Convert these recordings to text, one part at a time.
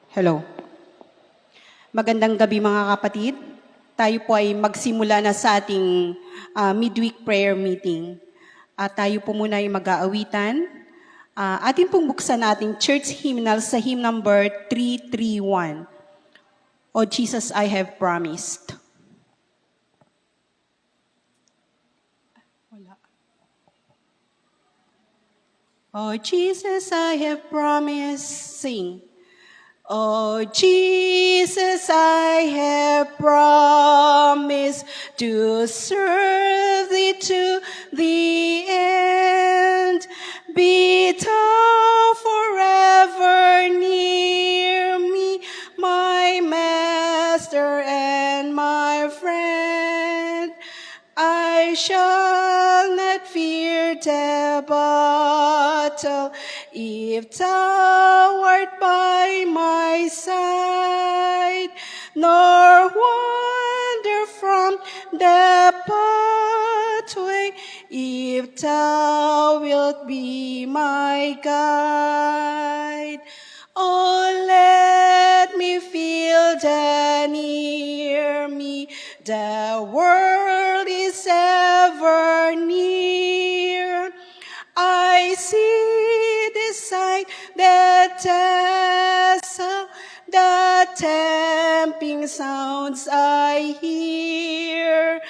Hello. Magandang gabi mga kapatid. Tayo po ay magsimula na sa ating midweek prayer meeting. At tayo po muna ay mag-aawitan. Atin pong buksan nating church hymnal sa hymn number 331. O Jesus, I have promised. Oh Jesus, I have promised. Sing. Oh Jesus, I have promised to serve thee to the end. Be thou forever near me, my master and my friend. I shall not fear the battle if thou art by my side, nor wander from the pathway if thou wilt be my guide. Oh, let me feel the near me, the world is ever near. I see the sign, the tassel, the tempting sounds I hear.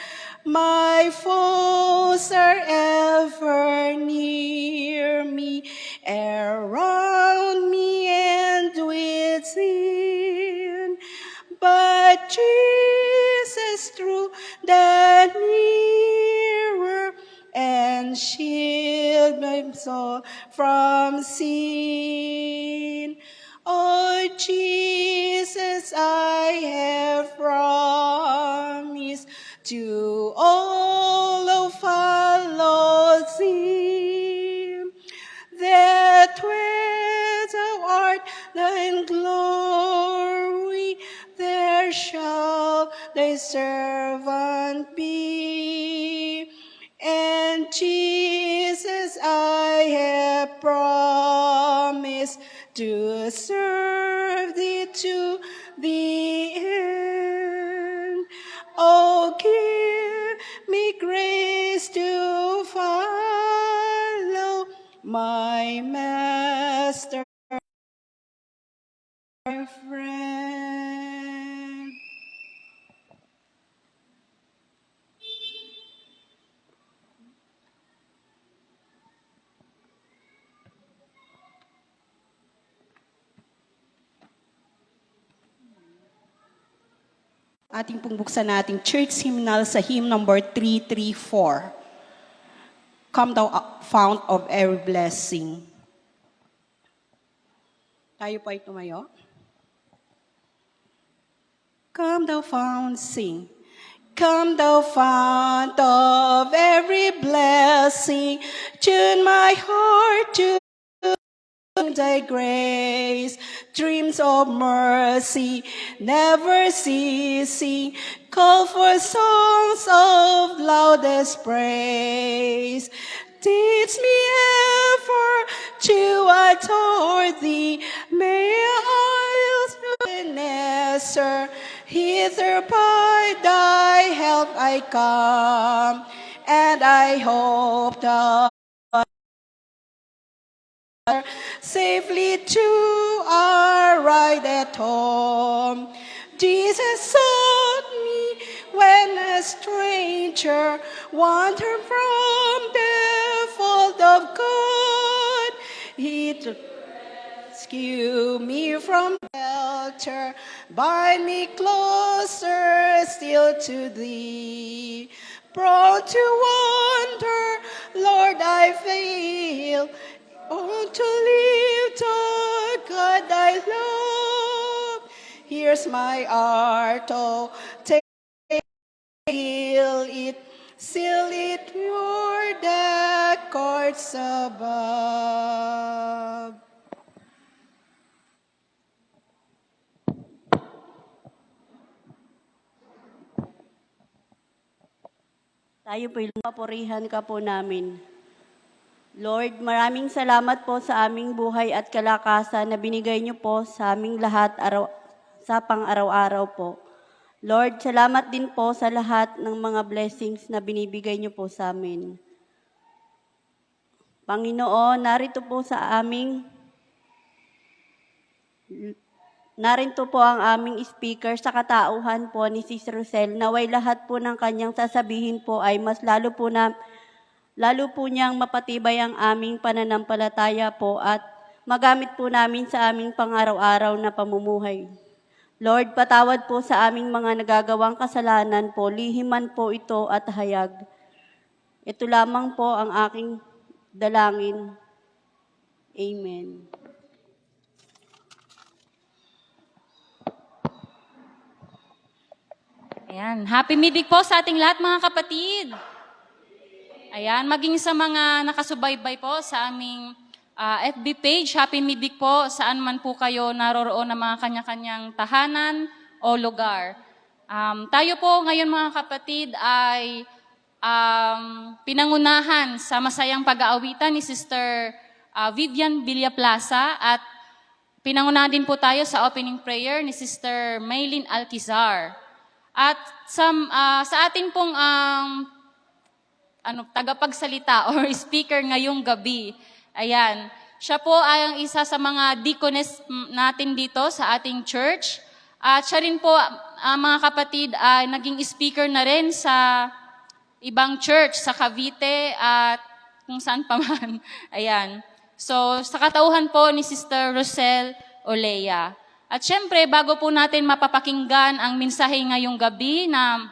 My foes are ever near me, around me and within. But Jesus drew the nearer and shield my soul from sin. Oh Jesus, I have promised to all who follow thee, that where thou art in glory, there shall thy servant be. And Jesus, I have promised to serve thee to the end. Oh, give me grace to follow my master, my friend. Ating pong buksan nating church hymnal sa hymn number 334. Come thou fount of every blessing. Tayo po ay tumayo. Come thou fount, sing. Come thou fount of every blessing, tune my heart to thy grace, dreams of mercy, never ceasing, call for songs of loudest praise. Teach me ever to adore thee, may I answer, hither by thy help I come, and I hope thou safely to arrive at home. Jesus sought me when a stranger wandered from the fold of God. He took rescue me from shelter, bind me closer still to thee. Prone to wander, Lord, I fail. Oh, to live to God I love. Here's my art, oh, take it, seal it, you're the courts above. Tayo po'y papurihan ka po namin. Lord, maraming salamat po sa aming buhay at kalakasan na binigay niyo po sa aming lahat sa pang-araw-araw po. Lord, salamat din po sa lahat ng mga blessings na binibigay niyo po sa amin. Panginoon, narito po ang aming speaker sa katauhan po ni Sis Rosel. Naway lahat po ng kanyang sasabihin po ay mas lalo po niyang mapatibay ang aming pananampalataya po at magamit po namin sa aming pang-araw-araw na pamumuhay. Lord, patawad po sa aming mga nagagawang kasalanan po, lihiman po ito at hayag. Ito lamang po ang aking dalangin. Amen. Ayan, happy midweek po sa ating lahat mga kapatid. Ayan, maging sa mga nakasubaybay po sa aming FB page, happy midweek po saan man po kayo naroroon ng mga kanya-kanyang tahanan o lugar. Tayo po ngayon mga kapatid ay pinangunahan sa masayang pag-aawitan ni Sister Vivian Villaplaza at pinangunahan din po tayo sa opening prayer ni Sister Maylin Alquizar. At sa atin pong tagapagsalita or speaker ngayong gabi, ayan, siya po ay ang isa sa mga deaconess natin dito sa ating church. At siya rin po, mga kapatid, ay naging speaker na rin sa ibang church sa Cavite at kung saan pa man. Ayan. So, sa katauhan po ni Sister Rosel Olea. At syempre, bago po natin mapapakinggan ang mensahe ngayong gabi na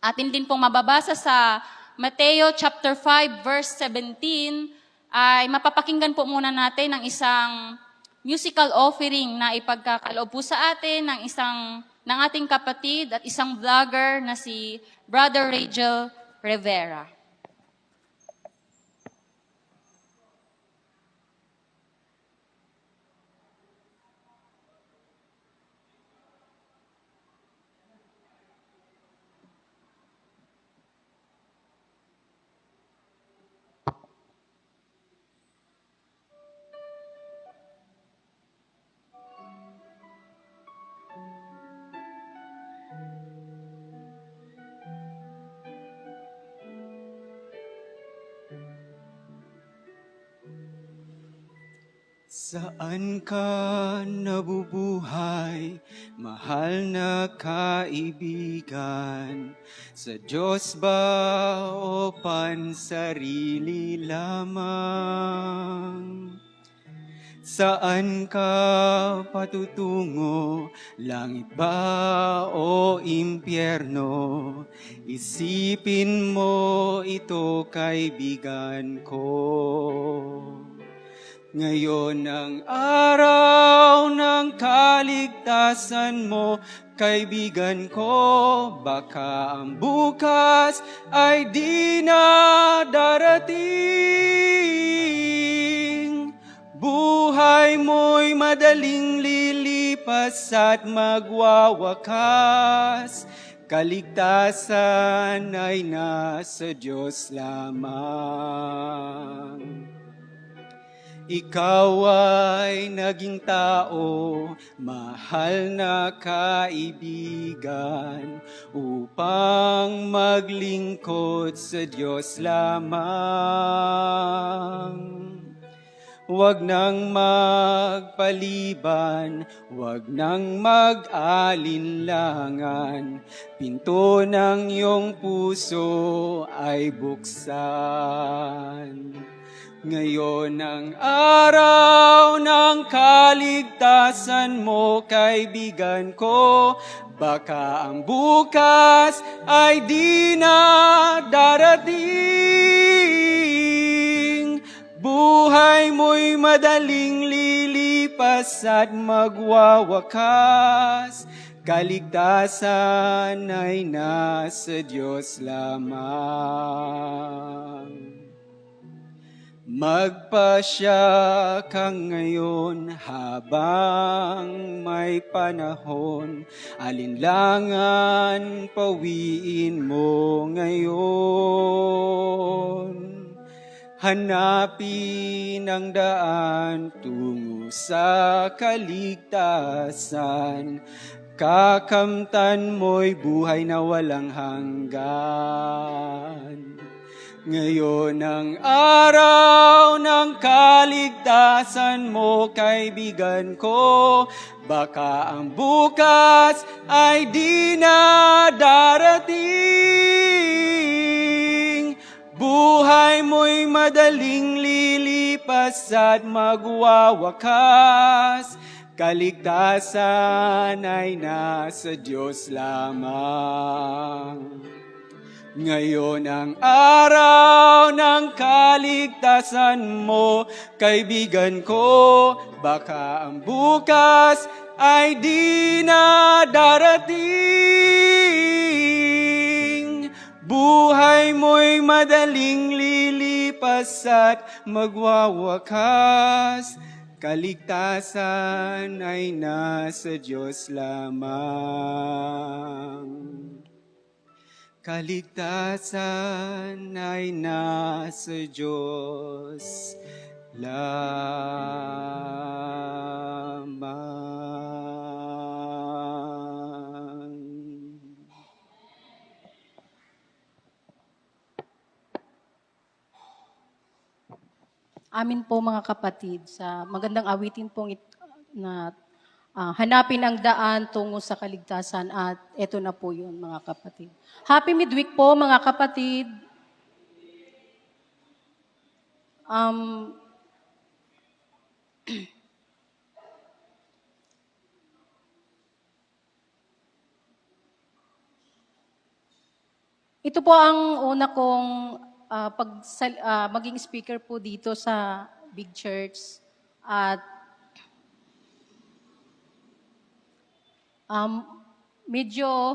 atin din pong mababasa sa Mateo chapter 5 verse 17, ay mapapakinggan po muna natin ang isang musical offering na ipagkakaloob po sa atin ng ating kapatid at isang vlogger na si Brother Rachel Rivera. Saan ka nabubuhay, mahal na kaibigan? Sa Diyos ba o pansarili lamang? Saan ka patutungo, langit ba o impyerno? Isipin mo ito, kaibigan ko. Ngayon ang araw ng kaligtasan mo, kaibigan ko, baka ang bukas ay di na darating. Buhay mo'y madaling lilipas at magwawakas. Kaligtasan ay nasa Diyos lamang. Ikaw ay naging tao, mahal na kaibigan, upang maglingkod sa Diyos lamang. Huwag nang magpaliban, huwag nang mag-alinlangan, pinto ng iyong puso ay buksan. Ngayon ang araw ng kaligtasan mo, kaibigan ko, baka ang bukas ay di na darating. Buhay mo'y madaling lilipas at magwawakas. Kaligtasan ay nasa Diyos lamang. Magpasya ka ngayon habang may panahon, alinlangan pawiin mo ngayon. hanapin ang daan tungo sa kaligtasan. Kakamtan mo'y buhay na walang hanggan. Ngayon ang araw ng kaligtasan mo, kaibigan ko. Baka ang bukas ay di na darating. Buhay mo'y madaling lilipas at magwawakas. Kaligtasan ay nasa Diyos lamang. Ngayon ang araw ng kaligtasan mo, kaibigan ko. Baka ang bukas ay di na darating. Buhay mo'y madaling lilipas at magwawakas. Kaligtasan ay nasa Diyos lamang. Kaligtasan ay nasa Diyos lamang. Amin po mga kapatid, sa magandang awitin pong na hanapin ang daan tungo sa kaligtasan, at eto na po yun mga kapatid. Happy midweek po mga kapatid. Ito po ang una kong maging speaker po dito sa Big Church, at medyo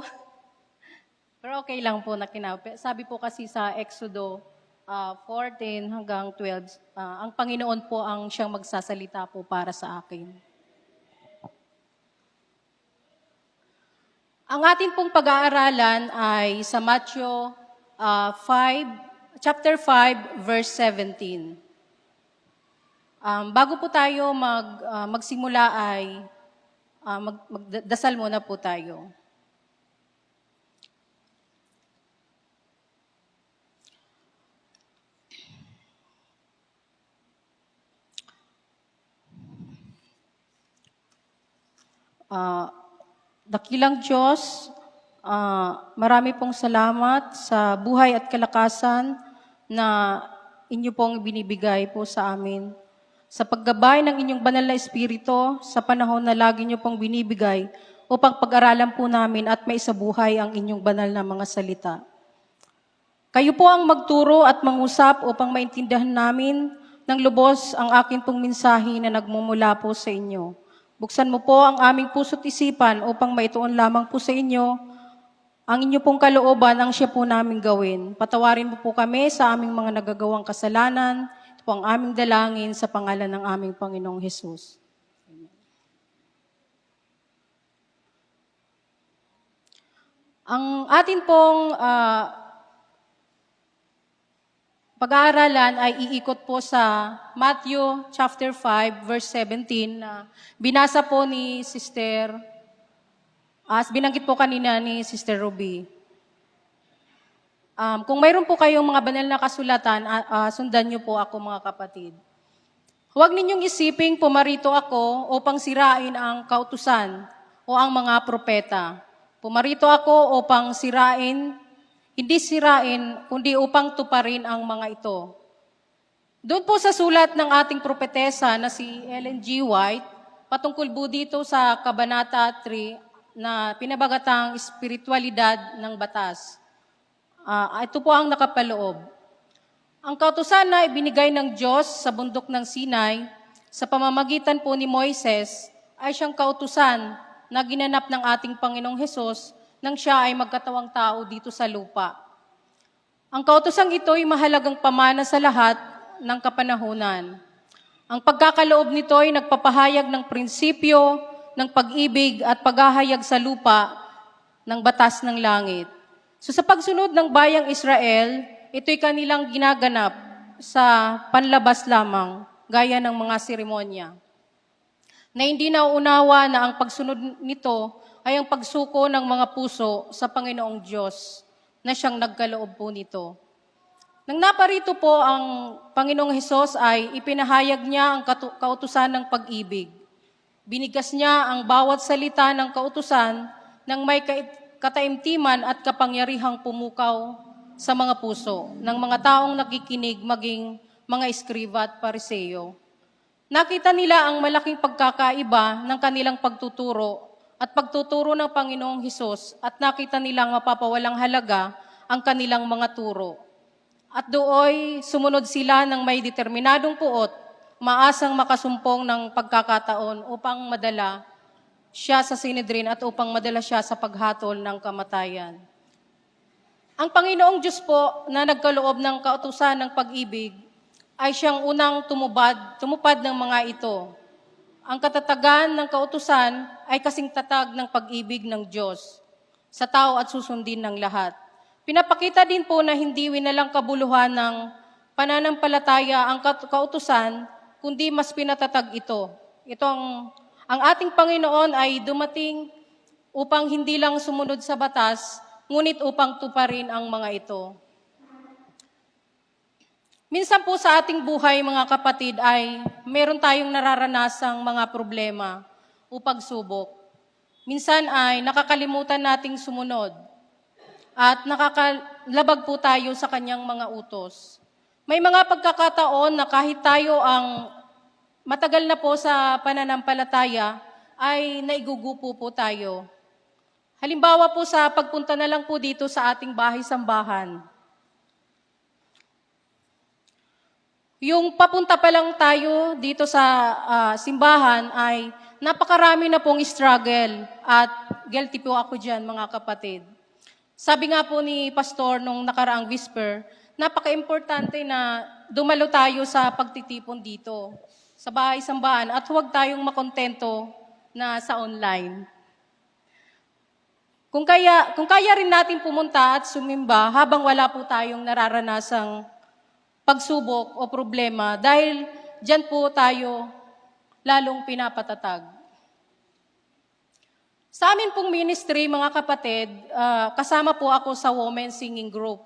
pero okay lang po na sabi po kasi sa Exodo 14 hanggang 12, ang Panginoon po ang siyang magsasalita po para sa akin. Ang atin pong pag-aaralan ay sa Matthew chapter 5, verse 17. Bago po tayo magsimula ay magdasal muna po tayo. Dakilang Diyos, marami pong salamat sa buhay at kalakasan na inyo pong binibigay po sa amin. Sa paggabay ng inyong banal na Espiritu, sa panahon na lagi nyo pong binibigay upang pag-aralan po namin at maisabuhay ang inyong banal na mga salita. Kayo po ang magturo at mangusap upang maintindihan namin ng lubos ang akin pong mensahe na nagmumula po sa inyo. Buksan mo po ang aming puso't isipan upang maituon lamang po sa inyo ang inyo pong kalooban ang siya po namin gawin. Patawarin mo po kami sa aming mga nagagawang kasalanan. Ito po ang aming dalangin sa pangalan ng aming Panginoong Hesus. Amen. Ang atin pong pag-aaralan ay iikot po sa Matthew chapter 5 verse 17 na binasa po ni Sister, binanggit po kanina ni Sister Ruby. Kung mayroon po kayong mga banal na kasulatan, sundan niyo po ako mga kapatid. Huwag ninyong isiping pumarito ako upang sirain ang kautusan o ang mga propeta. Pumarito ako upang hindi sirain, kundi upang tuparin ang mga ito. Doon po sa sulat ng ating propetesa na si Ellen G. White, patungkol po dito sa Kabanata 3 na pinabagatang espiritualidad ng batas. Ito po ang nakapaloob. Ang kautusan na ibinigay ng Diyos sa bundok ng Sinai sa pamamagitan po ni Moises ay siyang kautusan na ginanap ng ating Panginoong Hesus nang siya ay magkatawang tao dito sa lupa. Ang kautosang ito ay mahalagang pamana sa lahat ng kapanahunan. Ang pagkakaloob nito ay nagpapahayag ng prinsipyo ng pag-ibig at paghahayag sa lupa ng batas ng langit. So sa pagsunod ng bayang Israel, ito'y kanilang ginaganap sa panlabas lamang, gaya ng mga seremonya. Na hindi nauunawa na ang pagsunod nito ay ang pagsuko ng mga puso sa Panginoong Diyos na siyang nagkaloob po nito. Nang naparito po ang Panginoong Hesus ay ipinahayag niya ang kautusan ng pag-ibig. Binigas niya ang bawat salita ng kautusan ng may kataimtiman at kapangyarihang pumukaw sa mga puso ng mga taong nakikinig maging mga eskriba at pariseyo. Nakita nila ang malaking pagkakaiba ng kanilang pagtuturo at pagtuturo ng Panginoong Hesus at nakita nilang mapapawalang halaga ang kanilang mga turo. At dooy sumunod sila ng may determinadong puot, maasang makasumpong ng pagkakataon upang madala siya sa Sinedrin at upang madala siya sa paghatol ng kamatayan. Ang Panginoong Diyos po na nagkaloob ng kautusan ng pag-ibig ay siyang unang tumupad ng mga ito. Ang katatagan ng kautusan ay kasing tatag ng pag-ibig ng Diyos sa tao at susundin ng lahat. Pinapakita din po na hindi winalang kabuluhan ng pananampalataya ang kautusan, kundi mas pinatatag ito. Ang ating Panginoon ay dumating upang hindi lang sumunod sa batas, ngunit upang tuparin ang mga ito. Minsan po sa ating buhay, mga kapatid, ay meron tayong nararanasang mga problema o pagsubok. Minsan ay nakakalimutan nating sumunod at nakakalabag po tayo sa kanyang mga utos. May mga pagkakataon na kahit tayo ang matagal na po sa pananampalataya, ay naigugupo po tayo. Halimbawa po sa pagpunta na lang po dito sa ating bahay-sambahan. Yung papunta pa lang tayo dito sa simbahan ay napakarami na pong struggle at guilty po ako dyan, mga kapatid. Sabi nga po ni Pastor nung nakaraang whisper, napaka-importante na dumalo tayo sa pagtitipon dito sa bahay-sambahan at huwag tayong makontento na sa online. Kung kaya rin natin pumunta at sumimba habang wala po tayong nararanasang pagsubok o problema dahil dyan po tayo lalong pinapatatag. Sa amin pong ministry, mga kapatid, kasama po ako sa Women's Singing Group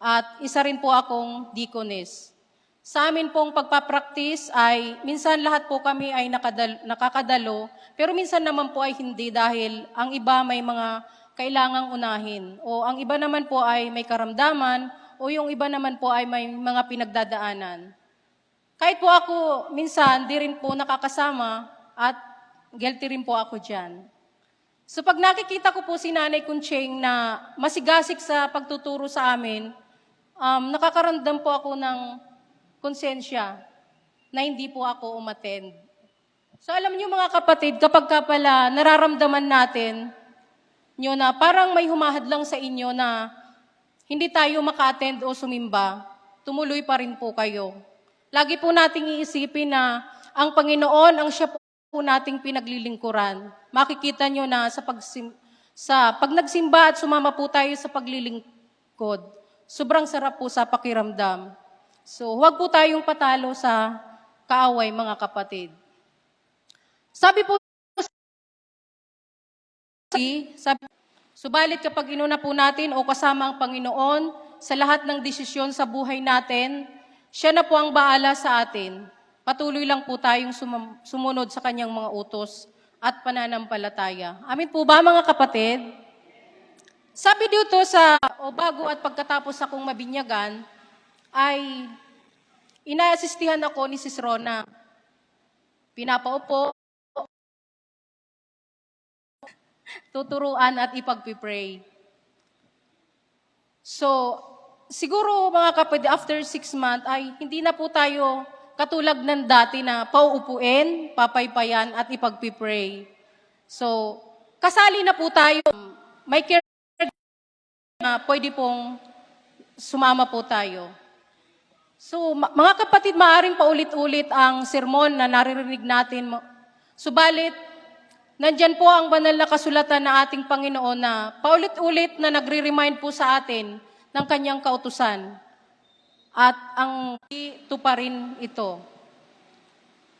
at isa rin po akong deaconess. Sa amin pong pagpapractice ay minsan lahat po kami ay nakakadalo, pero minsan naman po ay hindi dahil ang iba may mga kailangang unahin o ang iba naman po ay may karamdaman o yung iba naman po ay may mga pinagdadaanan. Kahit po ako minsan di rin po nakakasama at guilty rin po ako dyan. So pag nakikita ko po si Nanay Kuncheng na masigasig sa pagtuturo sa amin, nakakaramdam po ako ng konsensya na hindi po ako umattend. So alam niyo mga kapatid, kapag ka pala nararamdaman natin nyo na parang may humahadlang sa inyo na hindi tayo maka-attend o sumimba, tumuloy pa rin po kayo. Lagi po nating iisipin na ang Panginoon ang siya po nating pinaglilingkuran. Makikita nyo na pag nagsimba at sumama po tayo sa paglilingkod, sobrang sarap po sa pakiramdam. So, huwag po tayong patalo sa kaaway, mga kapatid. Subalit kapag inuna po natin o kasama ang Panginoon sa lahat ng desisyon sa buhay natin, siya na po ang baala sa atin. Patuloy lang po tayong sumunod sa kanyang mga utos at pananampalataya. Amin po ba, mga kapatid? Sabi dito bago at pagkatapos akong mabinyagan, ay inaasistihan ako ni Sis Rona. Pinapaupo, tuturuan at ipagpipray. So, siguro mga kapatid, after 6 months ay hindi na po tayo katulad ng dati na pauupuin, papaypayan at ipagpipray. So, kasali na po tayo. May care na pwede pong sumama po tayo. So, mga kapatid, maaring paulit-ulit ang sermon na naririnig natin. Subalit, nandyan po ang banal na kasulatan na ating Panginoon na paulit-ulit na nagre-remind po sa atin ng kanyang kautusan. at ang tuparin ito.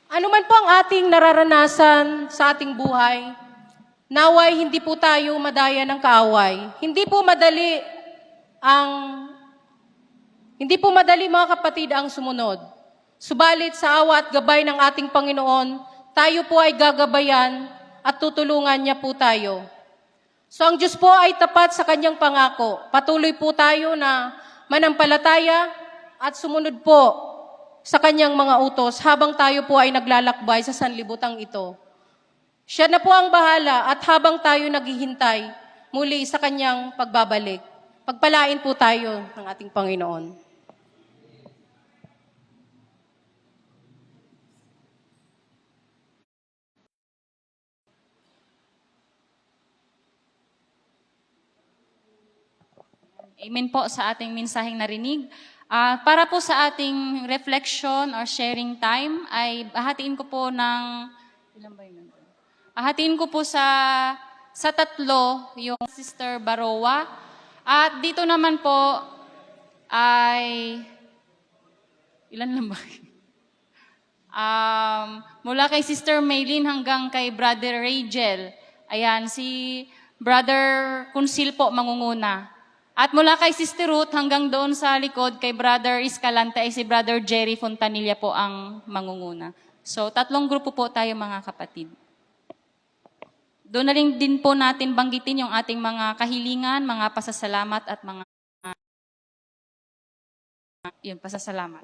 Ano man po ang ating nararanasan sa ating buhay, naway hindi po tayo madaya ng kaaway. Hindi po madali mga kapatid ang sumunod. Subalit sa awa at gabay ng ating Panginoon, tayo po ay gagabayan at tutulungan niya po tayo. So ang Diyos po ay tapat sa kanyang pangako. Patuloy po tayo na manampalataya at sumunod po sa kanyang mga utos habang tayo po ay naglalakbay sa sanlibutang ito. Siya na po ang bahala at habang tayo naghihintay muli sa kanyang pagbabalik, pagpalain po tayo ng ating Panginoon. Amen po sa ating mensaheng narinig. Para po sa ating reflection or sharing time, ay hahatiin ko po ng, ilan ba yun? Hahatiin ko po sa tatlo yung Sister Baroa. At dito naman po ay, ilan lang ba? Mula kay Sister Maylin hanggang kay Brother Ragel. Ayan, si Brother Kunsil po mangunguna. At mula kay Sister Ruth hanggang doon sa likod kay Brother Escalante ay si Brother Jerry Fontanilla po ang mangunguna. So, tatlong grupo po tayo mga kapatid. Doon na rin din po natin banggitin yung ating mga kahilingan, mga pasasalamat at mga pasasalamat.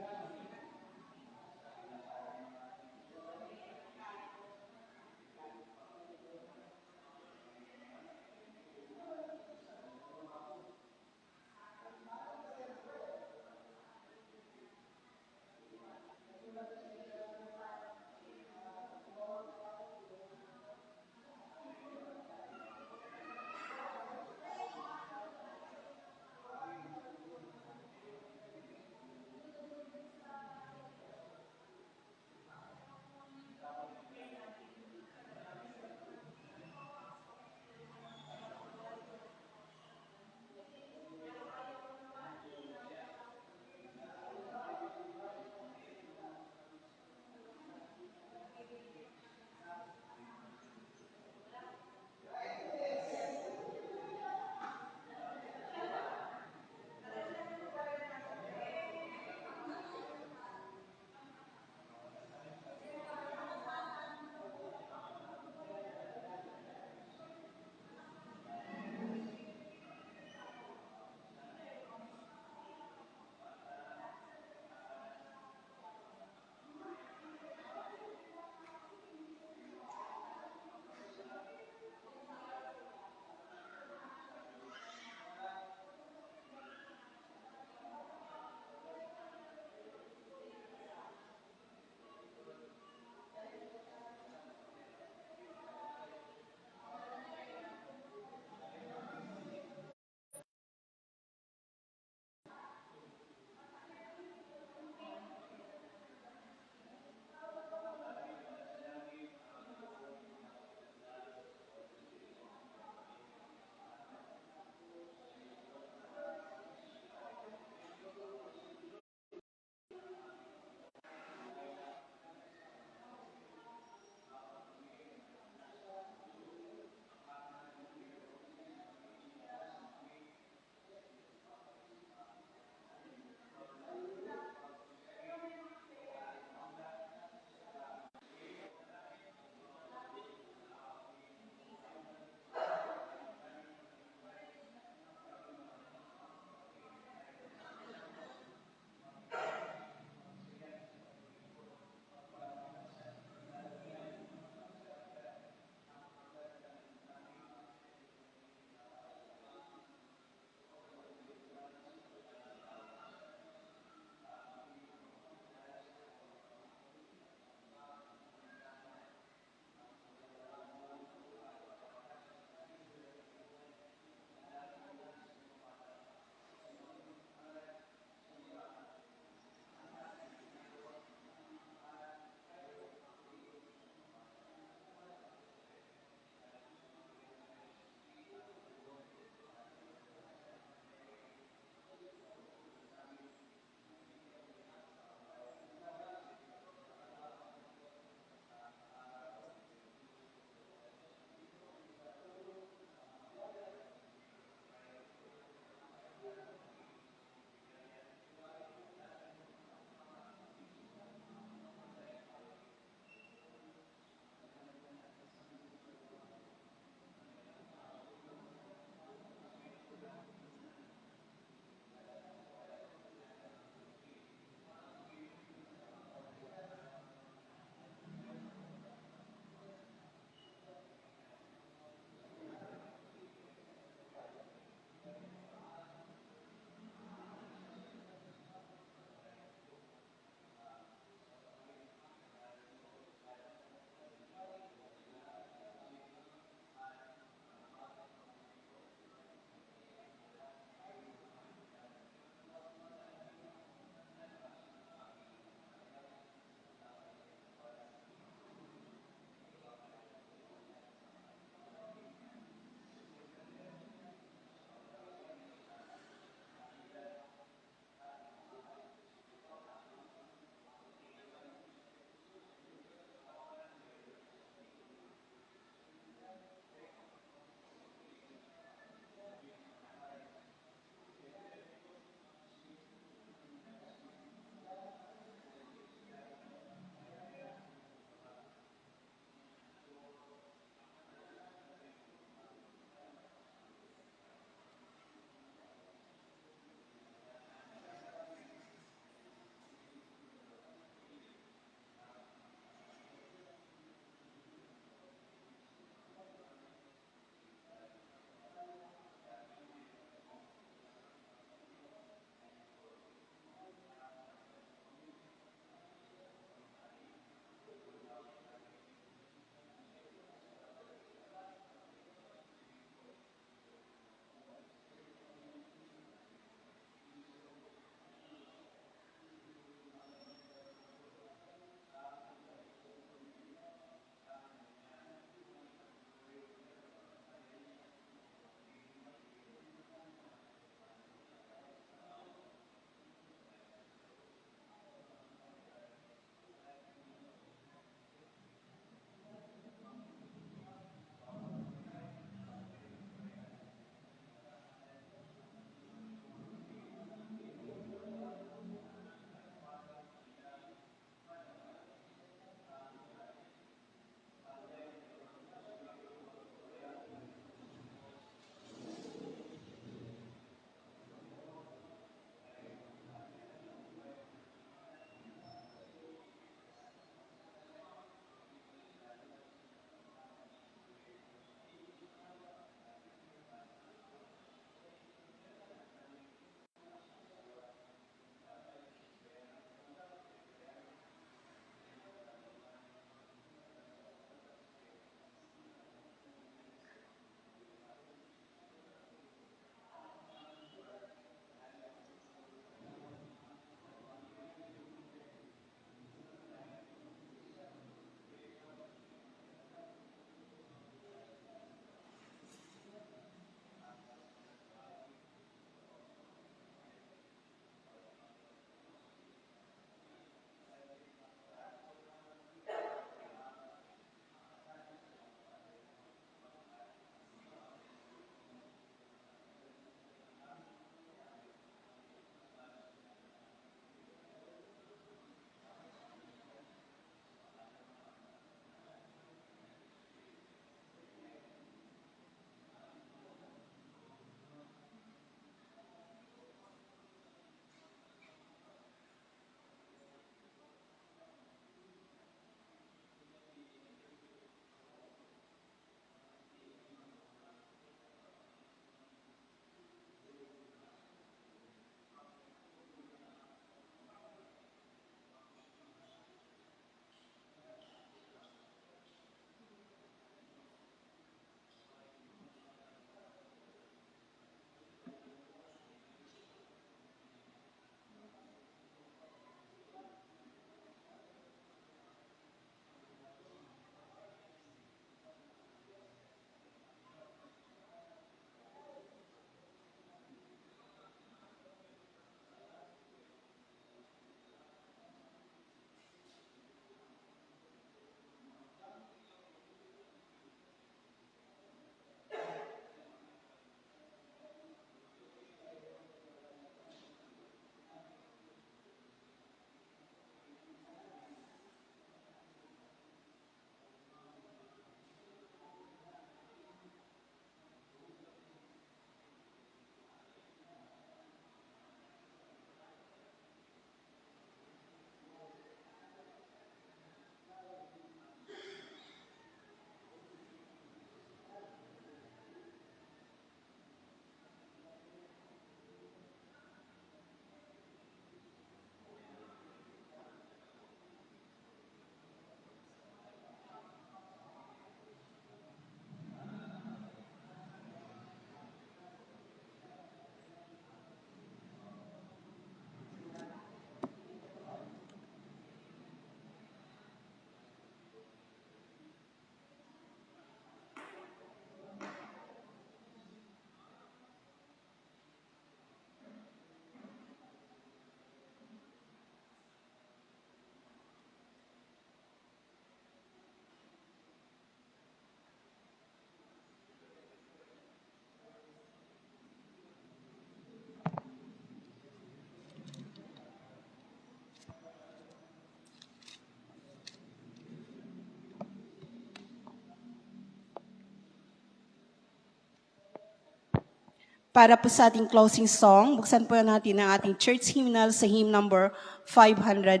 Para po sa ating closing song, buksan po natin ang ating church hymnal sa hymn number 590.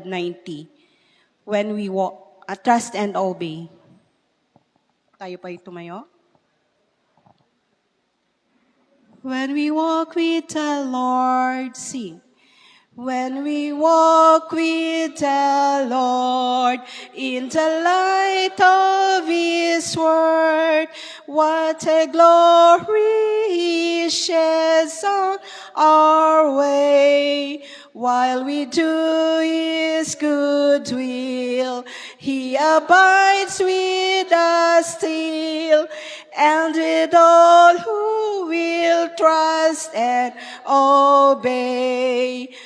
When we walk, trust and obey. Tayo pa tumayo. When we walk with the Lord, sing. When we walk with the Lord in the light of His word, what a glory He sheds on our way. While we do His good will, He abides with us still, and with all who will trust and obey.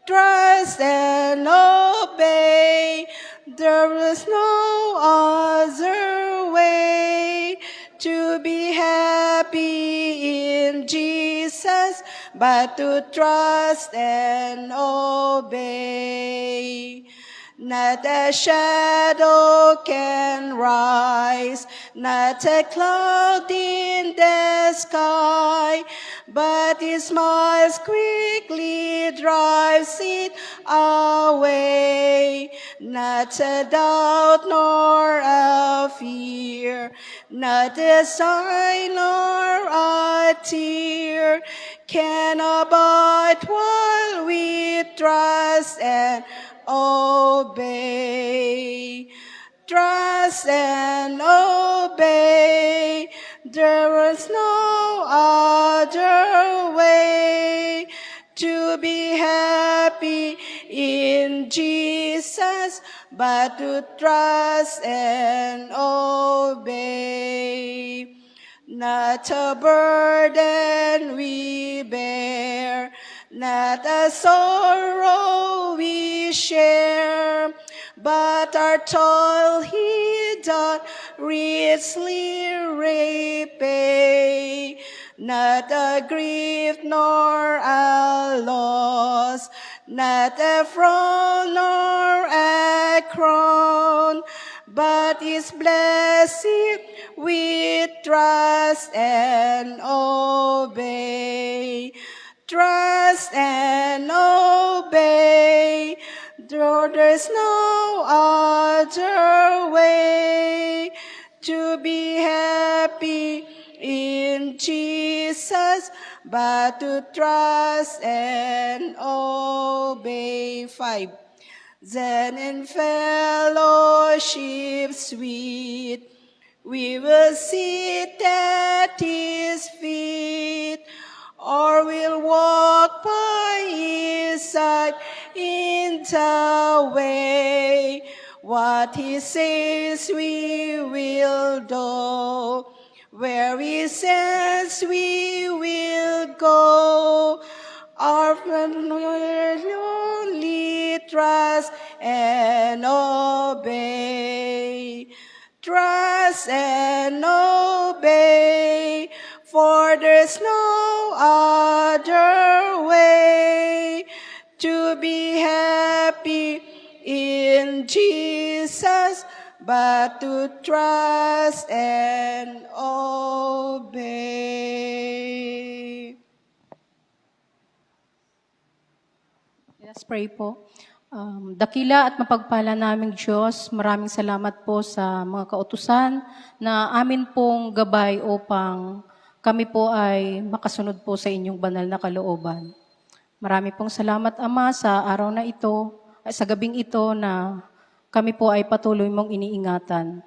Trust and obey. There is no other way to be happy in Jesus but to trust and obey. Not a shadow can rise, not a cloud in the sky, but His smiles quickly drives it away. Not a doubt nor a fear, not a sign nor a tear can abide while we trust and obey. Trust and obey. There is no other way to be happy in Jesus but to trust and obey. Not a burden we bear, not a sorrow we share, but our toil He doth richly repay. Not a grief nor a loss, not a frown nor a crown, but His blessing we trust and obey. Trust and obey. There's no other way to be happy in Jesus but to trust and obey. 5. Then in fellowship sweet, we will sit at His feet, or we'll walk by His side in the way. What He says we will do, where He says we will go. Our only trust and obey. Trust and obey, for there's no other way to be happy in Jesus but to trust and obey. Let's pray po. Dakila at mapagpala naming Diyos, maraming salamat po sa mga kautusan na amin pong gabay upang kami po ay makasunod po sa inyong banal na kalooban. Marami pong salamat, Ama, sa araw na ito, sa gabing ito na kami po ay patuloy mong iniingatan.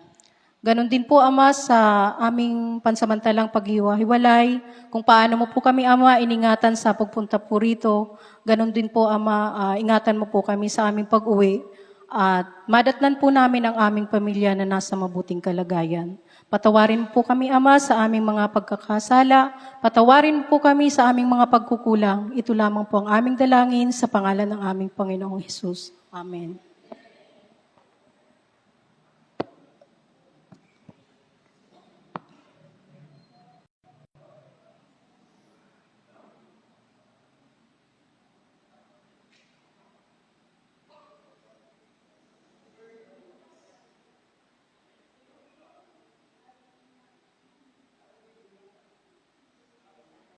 Ganon din po, Ama, sa aming pansamantalang paghiwa-hiwalay, kung paano mo po kami, Ama, iningatan sa pagpunta po rito. Ganon din po, Ama, ingatan mo po kami sa aming pag-uwi. At madatnan po namin ang aming pamilya na nasa mabuting kalagayan. Patawarin po kami, Ama, sa aming mga pagkakasala. Patawarin po kami sa aming mga pagkukulang. Ito lamang po ang aming dalangin sa pangalan ng aming Panginoong Hesus. Amen.